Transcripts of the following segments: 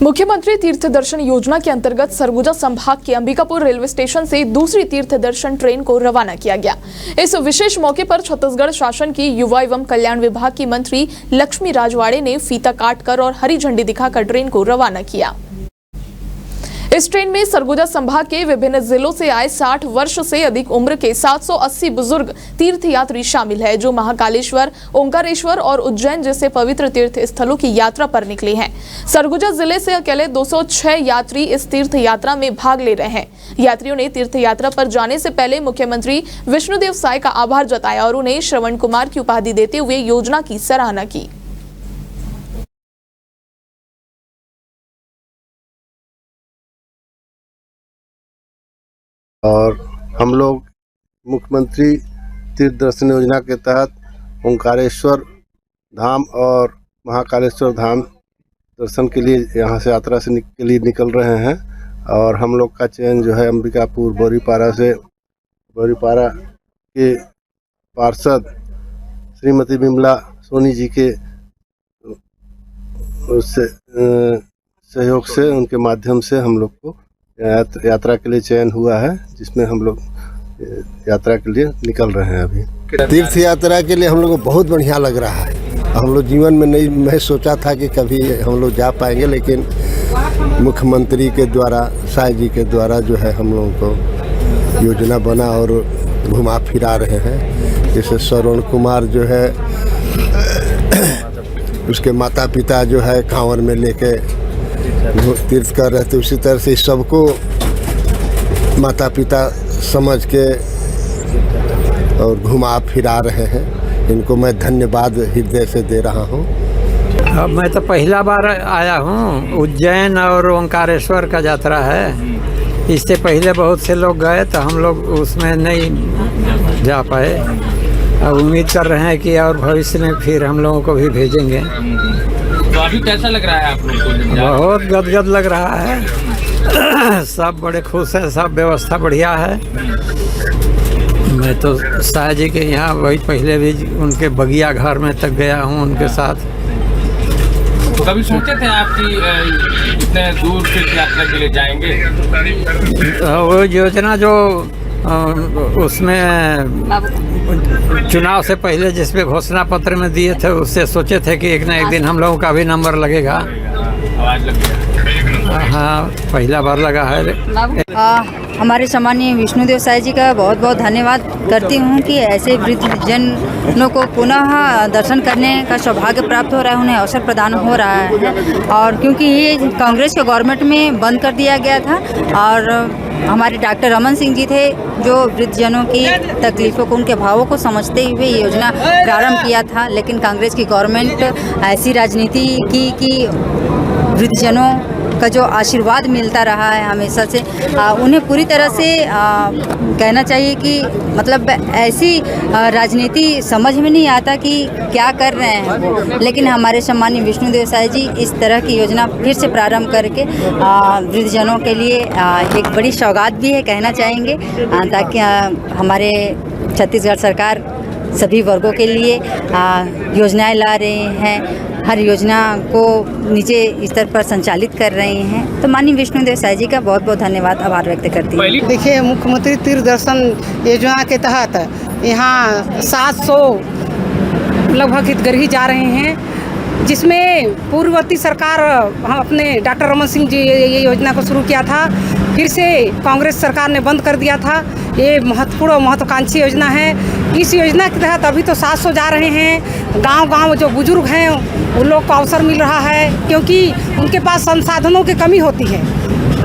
मुख्यमंत्री तीर्थ दर्शन योजना के अंतर्गत सरगुजा संभाग के अंबिकापुर रेलवे स्टेशन से दूसरी तीर्थ दर्शन ट्रेन को रवाना किया गया। इस विशेष मौके पर छत्तीसगढ़ शासन की युवा एवं कल्याण विभाग की मंत्री लक्ष्मी राजवाड़े ने फीता काटकर और हरी झंडी दिखाकर ट्रेन को रवाना किया। इस ट्रेन में सरगुजा संभाग के विभिन्न जिलों से आए 60 वर्ष से अधिक उम्र के 780 बुजुर्ग तीर्थयात्री शामिल है, जो महाकालेश्वर, ओंकारेश्वर और उज्जैन जैसे पवित्र तीर्थ स्थलों की यात्रा पर निकले हैं। सरगुजा जिले से अकेले 206 यात्री इस तीर्थ यात्रा में भाग ले रहे हैं। यात्रियों ने तीर्थ यात्रा पर जाने से पहले मुख्यमंत्री विष्णुदेव साय का आभार जताया और उन्हें श्रवण कुमार की उपाधि देते हुए योजना की सराहना की। और हम लोग मुख्यमंत्री तीर्थ दर्शन योजना के तहत ओंकारेश्वर धाम और महाकालेश्वर धाम दर्शन के लिए यहाँ से यात्रा से के लिए निकल रहे हैं। और हम लोग का चयन जो है अंबिकापुर बोरीपारा के पार्षद श्रीमती विमला सोनी जी के सहयोग से, उनके माध्यम से हम लोग को यात्रा के लिए चयन हुआ है, जिसमें हम लोग यात्रा के लिए निकल रहे हैं। अभी तीर्थ यात्रा के लिए हम लोग को बहुत बढ़िया लग रहा है। हम लोग जीवन में नहीं सोचा था कि कभी हम लोग जा पाएंगे, लेकिन मुख्यमंत्री के द्वारा, साय जी के द्वारा जो है हम लोगों को योजना बना और घुमा फिरा रहे हैं। जैसे श्रवण कुमार जो है उसके माता पिता जो है कांवर में लेके तीर्थ कर रहे थे, उसी तरह से सबको माता पिता समझ के और घुमा फिरा रहे हैं। इनको मैं धन्यवाद हृदय से दे रहा हूँ। अब मैं तो पहला बार आया हूँ। उज्जैन और ओंकारेश्वर का यात्रा है। इससे पहले बहुत से लोग गए तो हम लोग उसमें नहीं जा पाए। अब उम्मीद कर रहे हैं कि और भविष्य में फिर हम लोगों को भी भेजेंगे। तो अभी कैसा लग रहा है आप लोग को? बहुत गदगद लग रहा है। सब बड़े खुश हैं, सब व्यवस्था बढ़िया है। मैं तो साय जी के यहाँ वही पहले भी उनके बगिया घर में तक गया हूँ उनके साथ। तो कभी सोचे थे आप कि इतने दूर से यात्रा के लिए जाएंगे? वो योजना जो उसमें चुनाव से पहले जिसपे घोषणा पत्र में दिए थे, उससे सोचे थे कि एक न एक दिन हम लोगों का भी नंबर लगेगा। आवाज लग गया। हाँ, पहला बार लगा है। हमारे सम्मानीय विष्णुदेव साय जी का बहुत बहुत धन्यवाद करती हूँ कि ऐसे वृद्धजनों को पुनः दर्शन करने का सौभाग्य प्राप्त हो रहा है, उन्हें अवसर प्रदान हो रहा है। और क्योंकि ये कांग्रेस के गवर्नमेंट में बंद कर दिया गया था और हमारे डॉक्टर रमन सिंह जी थे जो वृद्धजनों की तकलीफ़ों को, उनके भावों को समझते हुए ये योजना प्रारंभ किया था, लेकिन कांग्रेस की गवर्नमेंट ऐसी राजनीति की कि वृद्धजनों का जो आशीर्वाद मिलता रहा है हमेशा से, उन्हें पूरी तरह से कहना चाहिए कि मतलब ऐसी राजनीति समझ में नहीं आता कि क्या कर रहे हैं वो। लेकिन हमारे सम्मानीय विष्णुदेव साय जी इस तरह की योजना फिर से प्रारंभ करके वृद्धजनों के लिए एक बड़ी सौगात भी है, कहना चाहेंगे, ताकि हमारे छत्तीसगढ़ सरकार सभी वर्गों के लिए योजनाएं ला रहे हैं, हर योजना को नीचे स्तर पर संचालित कर रहे हैं। तो माननीय विष्णुदेव साय जी का बहुत बहुत धन्यवाद, आभार व्यक्त करती हूँ। देखिए, मुख्यमंत्री तीर्थ दर्शन योजना के तहत यहाँ 700 लगभग हितग्राही जा रहे हैं, जिसमें पूर्ववर्ती सरकार अपने डॉक्टर रमन सिंह जी ये योजना को शुरू किया था, फिर से कांग्रेस सरकार ने बंद कर दिया था। ये महत्वपूर्ण और महत्वाकांक्षी योजना है। इस योजना के तहत अभी तो 700 जा रहे हैं। गांव-गांव जो बुजुर्ग हैं उन लोग को अवसर मिल रहा है, क्योंकि उनके पास संसाधनों की कमी होती है।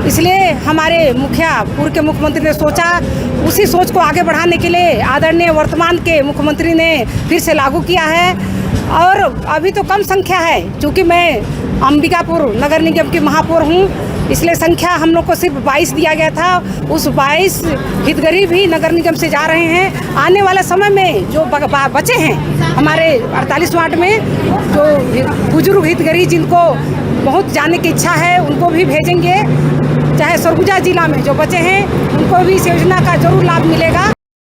इसलिए हमारे पूर्व के मुख्यमंत्री ने सोचा, उसी सोच को आगे बढ़ाने के लिए आदरणीय वर्तमान के मुख्यमंत्री ने फिर से लागू किया है। और अभी तो कम संख्या है, क्योंकि मैं अंबिकापुर नगर निगम की महापौर हूँ, इसलिए संख्या हम लोग को सिर्फ 22 दिया गया था। उस 22 हितग्राही भी नगर निगम से जा रहे हैं। आने वाले समय में जो बचे हैं हमारे 48 वार्ड में, जो बुजुर्ग हितग्राही जिनको बहुत जाने की इच्छा है, उनको भी भेजेंगे। चाहे सरगुजा जिला में जो बचे हैं उनको भी इस योजना का जरूर लाभ मिलेगा।